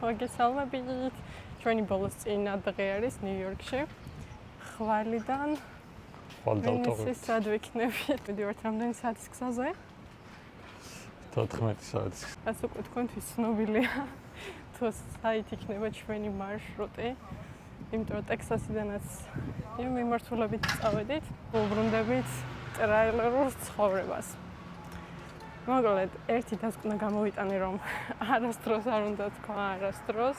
მოგესალმებით. ჩვენი ბოლოს წინა დღე არის ნიუ-იორკში. ხვალიდან ვენეციის სად ვიქნები? მივიდივართ რამდენი საათის გზაზე? 14 საათის. ასე უკვე თქვენთვის ცნობილია თუ საით იქნება ჩვენი მარშრუტი. იმიტომ რომ ტექსასიდანაც იმ მიმართულებით წავედით, უბრუნდებით ტრაილერულ ცხოვრებას. მოკლედ, ერთი დასკვნა გამოვიტანე, რომ არასდროს არ უნდა თქვა არასდროს.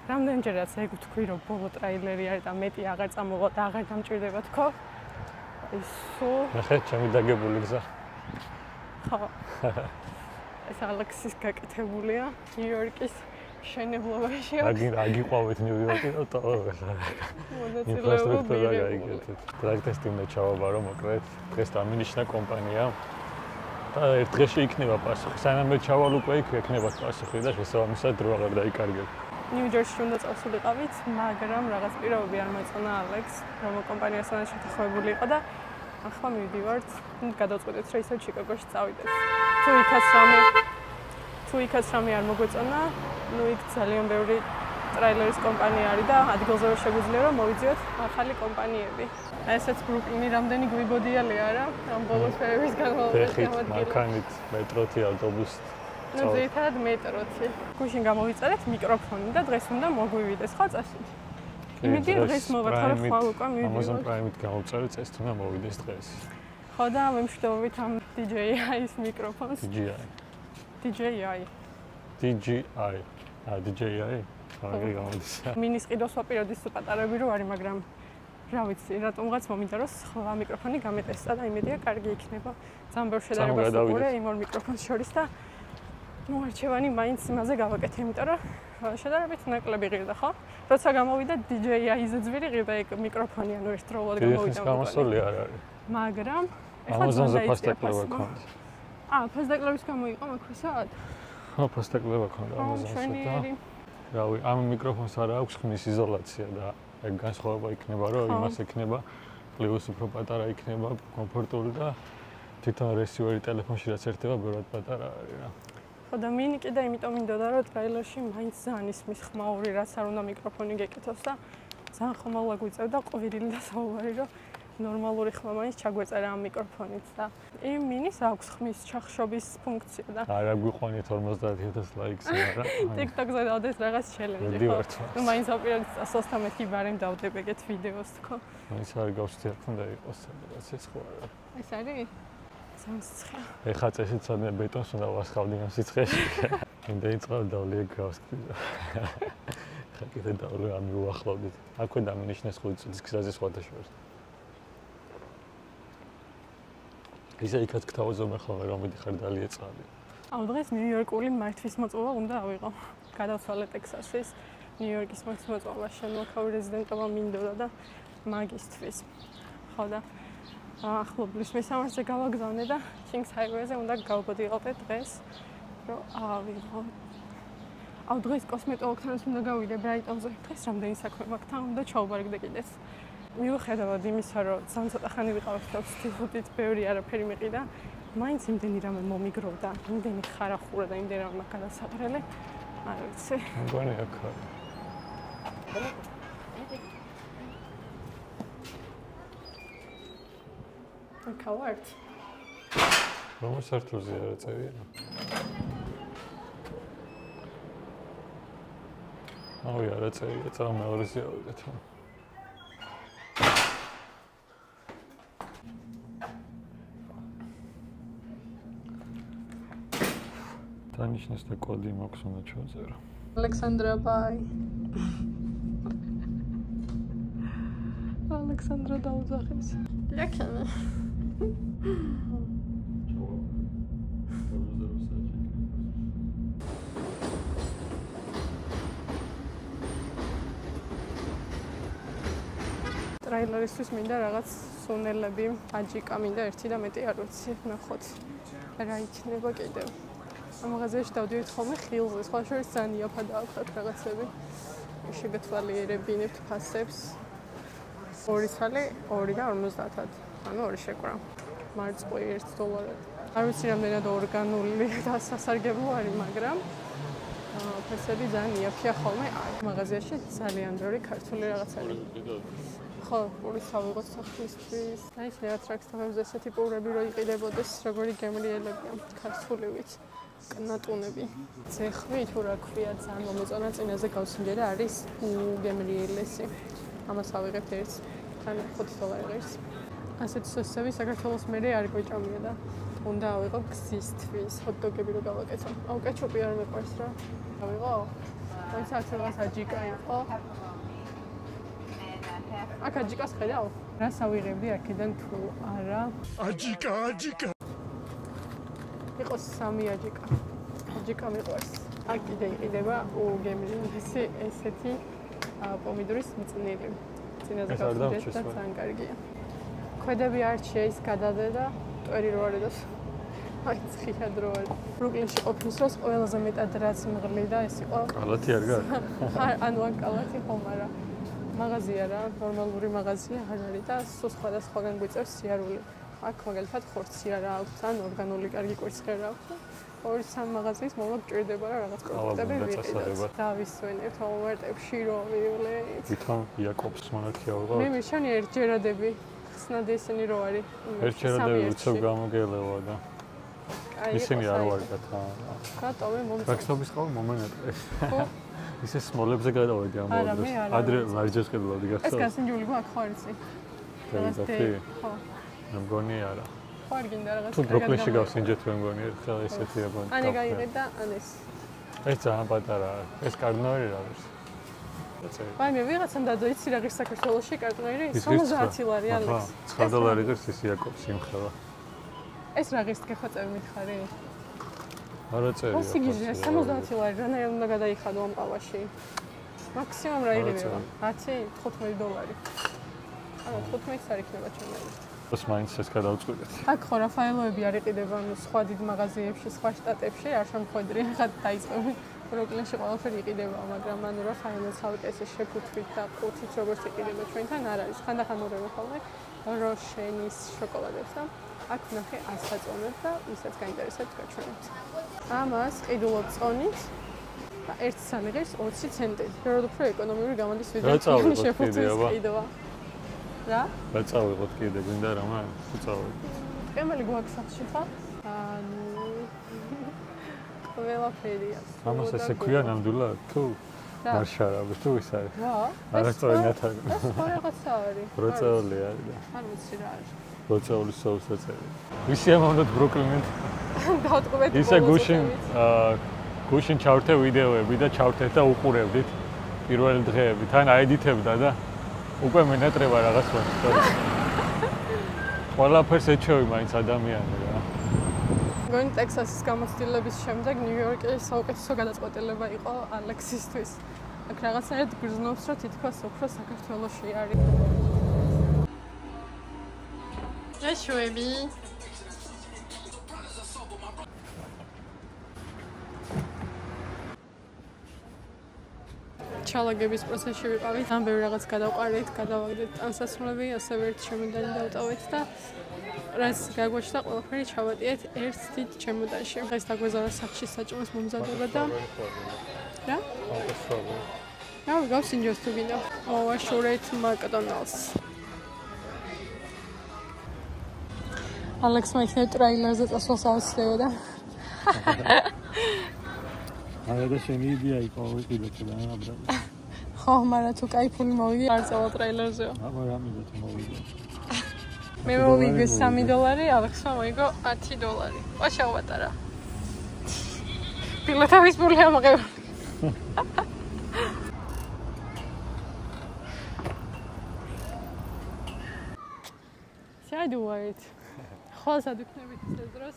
რამდენჯერაც ეგ ვთქვი, რომ ბოლო ტრაილერი არის და მეტი აღარ წამოვა და აღარ დამჭირდება თქო. ისო. ნახე, ჩემი დაგებული გზა. ხო. ეს ალექსის გაკეთებულია ნიუ-იორკის შენებლობაში. აგიყვავეთ ნიუ-იორკი და ინფრასტრუქტურა გაიგეთეთ. ტრაქ ტესტი უნდა ჩავაბარო, მოკლედ. დღეს დამინიშნა კომპანია. და ერთ დღეში იქნება პასუხი. სანამ მე ჩავალ უკვე იქ ექნება პასუხი და შესაბამისად დრო აღარ დაიკარგებ. ნიუ-ჯერსში უნდა წავსულიყავით, მაგრამ რაღაც პირობები არ მოეწონა ალექს, რომ კომპანიასთან შეთანხმებული იყო და ახლა მივდივართ, გადავწყვეტეთ, რომ ისევ ჩიკაგოში წავიდეთ. თუ იქაც რამე არ მოგვეწონა, ნუ იქ ძალიან ბევრი ტრაილერის კომპანია არის და ადგილზე შეგვიძლია რომ მოვიძიოთ ახალი კომპანიები. ესეც ბრუკლინი რამდენი გვიბოდიალი არა, ამ ბოლოს ფერების განმავლობაში გამოვიწყეთ. მანქანით, მეტროთი, ავტობუსით. ნუ ძირითადად მეტროთი. გუშინ გამოვიწერეთ მიკროფონი და დღეს უნდა მოგვივიდეს ხო წესი? იმედი დღეს მოვაწყოთ ხვალ უკვე მივიდივართ. Amazon Prime-ით გამოვწერეთ, ეს თუნდა მოვიდეს დღეს. ხო და მემშვიდობებით ამ DJI-ის მიკროფონს. DJI. DJI. აღარ გამოდის. მინის ყიდოს ვაპიროდი სულ პატარები რო არის, მაგრამ რა ვიცი, რატომღაც მომინდა რომ სხვა მიკროფონი გამეტესტა და იმედია კარგი იქნება. ძალიან ბევრ შედარებას ვუყურე იმ ორ მიკროფონს შორის და ნუ არჩევანი მაინც იმაზე გავაკეთე, იმიტომ რომ შედარებით ნაკლები ღირდა, ხო? როცა გამოვიდა DJI-ზე ძვირი ღირდა ეგ მიკროფონი, ანუ ერთდროულად გამოვიდა. გამოსული არ არის. მაგრამ Amazon-ზე ფასტაკლება ქონდა. ფასტაკლების გამო იყო მაქვისად? ხო, ფასტაკლება ქონდა Amazon-ზე და რავი, ამ მიკროფონს არ აქვს ხმის იზოლაცია და ეგ განსხვავება იქნება, რომ იმას ექნება პლუს უფრო პატარა იქნება, კომფორტული და თვითონ რესივერი ტელეფონში რაც ერთება ბევრად პატარა არის რა. ხო და მინი კიდე იმიტომ მინდოდა რომ ტრაილერში მაინც ძალიან ისმის ხმაური რაც არ უნდა მიკროფონი გეკეთოს და ძალიან ხომალდა გვიწევდა ყვირილი და საუბარი რომ ნორმალური ხმა მაინც ჩაგვეწერა ამ მიკროფონით და იმ მინის აქვს ხმის ჩახშობის ფუნქცია და არა გვიყვანით 50000 ლაიქს არა. TikTok-ზე დავდეს რაღაც ჩელენჯი ხო. ნუ მაინც აპირებთ 113 ბარემ დავდებეგეთ ვიდეოს თქო. მაინც არ გავხსნით უნდა იყოს სადაც ეს ხო არა. ეს არის? სამსიცხე. ეხა წესით სადმე ბეტონს უნდა ვასხავდი ამ სიცხეში. იმდენი წყალი დავლი გავსკდი. ხა კიდე დავლი ამ უახლოვდით. აქვე დამინიშნეს 5 წლის გზაზე სხვადასხვა. ისე იქაც გთავაზობ ახლა რომ მიდიხარ დალია წყალი. აუ დღეს ნიუ-იორკული მართვის მოწვევა უნდა ავიღო. გადავცვალე ტექსასის ნიუ-იორკის მართვის მოწვევა შემოქავი რეზიდენტობა მინდოდა და მაგისტრის. ხო და ახლობლის მესამართზე გავაგზავნე და Kings Highway-ზე უნდა გავბოდიალყე დღეს რომ ავიღო. აუ დღეს კოსმეტოლოგთანაც უნდა გავიდე ბრაიტონზე. დღეს რამდენი საქმე მაქვს თან უნდა ჩაუბარგდე კიდეც. მიუხედავად იმისა, რომ ძალიან ცოტა ხანი ვიყავ სტილით, ბევრი არაფერი მეყიდა, მაინც იმდენი რამე მომიგროვდა, იმდენი ხარახურა და იმდენი რამე მაქვს გადასაყრელი. არ ვიცი. მგონი აქ არის. აქა ვართ. რომელ სართულზე არა წერია? აუ არა წერია, წავა მეორეზე ავიდეთ. დანიშნეს და კოდი მაქვს უნდა ჩავწერო. ალექსანდრა ბაი. ალექსანდრა დაუძახეს. ლაკანა. ტრაილერისთვის მინდა რაღაც სუნელები, აჯიკა მინდა ერთი და მეტი არ ვიცი, ნახოთ. რა იქნება კიდევ. ამ მაღაზიაში დავდივით ხოლმე ხილზე, სხვა შორის ძალიან იაფად აქვს რაღაცები. შეგეთვალიერებინებთ ფასებს. 2 ცალი 2.50. ანუ 2 შეკვრა. მარწყვი $1. არ ვიცი რამდენად ორგანული და სასარგებლო არის, მაგრამ ოფერსები ძალიან იაფია ხოლმე მაღაზიაში ძალიან ბევრი ქართული რაღაცები. ხო, პურის ავიღოთ სახლისთვის. აი, რაღაც რაკსტავებზე ესეთი პურები რო იყიდებოდეს, როგორი გემრიელებია, ქართულივით. კნატუნები. ძეხვი თუ რა ქვია, ძალიან მომეწონა წინაზე გავსინჯე და არის უგემრიელესი. ამას ავიღებთ ერთს, თან $5 ღირს. ასეთი სოსები საქართველოს მერე არ გვეჭამია და უნდა ავიღო გზისთვის, ჰოთ-დოგები რო გავაკეთო. აუ, კეჩუპი არ მეყვარს რა. ავიღო? მოიცა აქ რაღაც აჯიკა იყო. აქ აჯიკას ხედავ? რას ავიღებდი აქედან თუ არა? აჯიკა. იყოს 3 აჯიკა. აჯიკა მიყვარს. აქ კიდე იყიდება უგემრიელესი ესეთი პომიდორის მწნილი. წინაზე გავხდეთ და ძალიან კარგია. ქვედები არ შეის გადადე და ტვერი რო არედოს. აი, ცხიად რო არის. ბრუკლინში ყოფნის დროს ყველაზე მეტად რაც მღლი და ეს იყო. კალათი არ გაქვს? ანუ აქ კალათი ხომ არა. მაღაზია რა, ნორმალური მაღაზია არ არის და სულ სხვადასხვაგან გვიწევს სიარული. აქ მაგალითად ხორცი არა აქვს, ან ორგანული კარგი კვერცხი რა აქვს. 2-3 მაღაზიის მოვლად ჭირდება რა რაღაც პროდუქტები ვიყიდოთ. დავისვენებთ აუვარტებში რო ვივლეთ. თვითონ იაკობს მონარქია ვიყავ. მე მიშანი ერთჯერადები. ხსნადი ისინი რო არის. ერთჯერადები უცებ გამოგელევა და ისინი არ ვარგათ. გატოვე მომწონს. რაკსტობის ყავა მომენატრე. ხო. ისე სმოლებზე გადავედი ამ დროს. ადრე ვარჯიშს ყიდულობდი გახსოვს. ეს გასინჯული გვაქვს ხო არიცი? ხო. მე მგონი არა. ხო არ გინდა რაღაც თუ ბროკლინში გავსინჯეთ მე მგონი ერთხელ ესეთი აბა. ანი გაიღე და ან ეს. ეს ძალიან პატარაა. ეს კარნოერი რა არის. აი მე ვიღაცამ დადოიცი რა ღირს საქართველოში კარნოერი 70 ლარი ალექს. $9 ღირს ის იაკობს იმხელა. ეს რა ღირს გეხოწები მითხარი? არა წერია. ეს იგიჟე 70 ლარი რანაირად უნდა გადაიხადო ამ ყავაში. მაქსიმუმ რა იღებება? 10, $15. ანუ 15 არ იქნება ჩემი. ეს მაინც ეს გადავწყვეტეთ. აქ ხო რაფაელოები არ იყიდება, ანუ სხვა დიდ მაღაზიებში, სხვა შტატებში არ შემოხვედრია, ხა დაიწყები. ბროკლინში ყველაფერი იყიდება, მაგრამ ანუ რაფაელო ცალკე ესე შეფუთვით და ყუთით როგორც იყიდება ჩვენთან არ არის. ხანდახან ურევი ხოლმე როშენის შოკოლადებს და აქ ნახე 100 წონებს და ისაც გაინტერესებთ გაჩვენებთ. ამას ყიდულობ წონით და 1 სალი ღირს 20 ცენტი. ბევრად უფრო ეკონომიური გამოდის ვიდრე შეფუთვის ყიდვა. რა? დაწავიღოთ კიდე გინდა რამე? დაწავიღოთ. კემელი გვაქვს სახში ხა? ანუ ყველაფერია. ამას ესე ქვია ნამდვილად თუ მარშარაბი თუ ის არის? რა? არასწორი ნათარი. ეს ხო რაღაცა არის. ბროწეული არის და. არ ვიცი რა არის. ბროწეულის соуსი წერია. ვისი ამოვნდათ ბროკლინით? დავტყუეთ. ისე გუშინ ჩავრთე ვიდეოები და ჩავრთეთ და უყურებდით პირველი დღეები. თან აედიტებდა და უკვე მენატრება რაღაც ვარ. ყველაფერს ეჩვევი მაინც ადამიანი რა. გონი ტექსასის გამოცდილების შემდეგ ნიუ-იორკის საუკეთესო გადაწყვეტილება იყო ალექსისთვის. აქ რაღაცნაირად გრძნობს, რომ თითქოს უფრო საქართველოში არის. ეშვები. ჩალაგების პროცესში ვიყავით. ამ ბევრი რაღაც გადავყარეთ, გადავაგდეთ ტანსაცმლები, ასევე ერთ ჩემოდანი დავტოვეთ და რაც გაგვაჩნდა ყველაფერი ჩავატიეთ ერთ დიდ ჩემოდანში. დღეს დაგვეზარა სახში საჭმლის მომზადება და რა? რა გავსინჯოს თუ გინდა. ვაშურეთ მაკდონალდს. ალექსმა იქნებ ტრეილერზე წასვლას აუცილებლად. არა და შენი იდეა იყო ვიყიდეთ და აბრალ. ხო, მაგრამ თუ кайფული მოვიდი, არ წავალ ტრეილერზეო. აბა რამე თუ მოვიდი. მე მოვიდი $3, ალექსმა მოიგო $10. ვაშავატარა. პილოტავის პული ამღებ. შედუარით. ხოლმე სადუქნებით ეს დროს.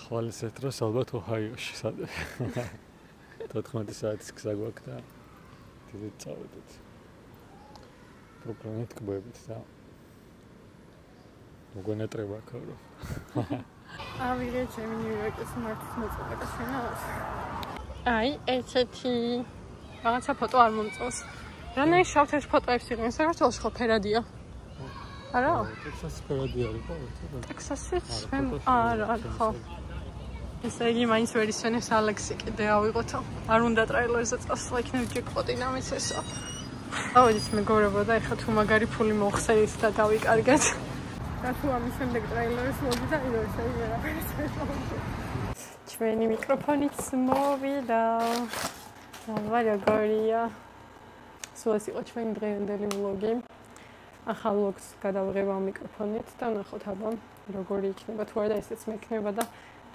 ხოლმე ეს დროს ალბათ ოჰაიოში სად. 14 საათის გზა გვაქვს და დიდით წავედით. ბრუკლინით გბებით და მოგონატრება ქარო. ავიღე ჩემი ნიუ-იორკის მართვის მოწოდებას შენავს. აი, ესეთი რაღაცა ფოტო არ მომწონს. რანაირ შავ-თეთრ ფოტოებს იღებენ, საქართველოში ხო ფერადია? არა? ტექსასის ფერადი არის ხო? ტექსასის არა, ხო. ესე იგი, მაინც ვერ ისვენებს ალექსი კიდე ავიღოთო. არ უნდა ტრეილერზე წასვლა, იქნებ ჯეკპოტი ნამის ესა. ავედით მეგობრებო და ეხლა თუ მაგარი ფული მოხსენით და დავიკარგეთ. და თუ ამის შემდეგ ტრეილერს მოვიდა, ისე ვერაფერს ვერ მოვიდა. ჩვენი მიკროფონიც მოვიდა. აბა როგორია. სულ ეს იყო ჩვენი დღევანდელი ვლოგი. ახალ ვლოგს გადავიღებ ამ მიკროფონით და ნახოთ აბა როგორი იქნება თუ არა ესეც მექნება და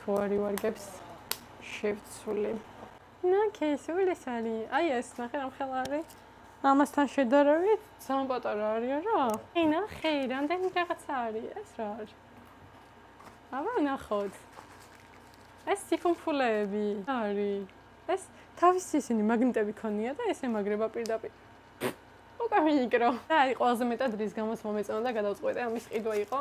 თუ არ ივარგებს შევცვლი. ნახე, სულ ეს არის. აი ეს ნახე რამ ხელა არის. ამასთან შედარებით ძალიან პატარა არის რა. აი ნახე, რამდენი რაღაცა არის ეს რა არის. აბა ნახოთ. ეს ციფრფულეები არის. ეს თავისი ისინი მაგნიტები ქონია და ეს ემაგრება პირდაპირ. უკვე მიკრო. და აი ყველაზე მეტად რის გამოც მომეწონა და გადავწყვეტე ამის ყიდვა იყო.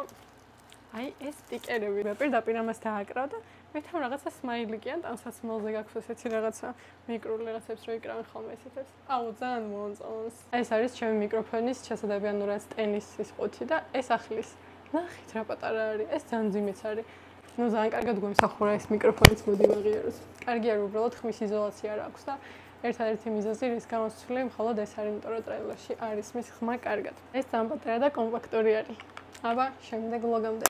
აი ეს სტიკერები პირდაპირ ამას დააკრავ და მე თან რაღაცა სმაილი კი ან ტანსაცმელზე გაქვს ესეთი რაღაცა მიკრული რაღაცებს რო იკრავენ ხოლმე ესეთებს. აუ ძალიან მომწონს. ეს არის ჩემი მიკროფონის ჩასადებიანურად ტენისის ყუთი და ეს ახლის. ნახეთ რა პატარა არის. ეს ძალიან ძიმეც არის. ნუ ძალიან კარგად გვემსახურა ეს მიკროფონიც მოდი ვაღიაროს. კარგი არ უბრალოდ ხმის იზოლაცია რა აქვს და ერთადერთი მიზეზი რის გამოც ვცვლი მხოლოდ ეს არის, იმიტომ რომ ტრეილერში არის მის ხმა კარგად. ეს ძალიან პატარა და კომპაქტური არის. აბა შემდეგ ვლოგამდე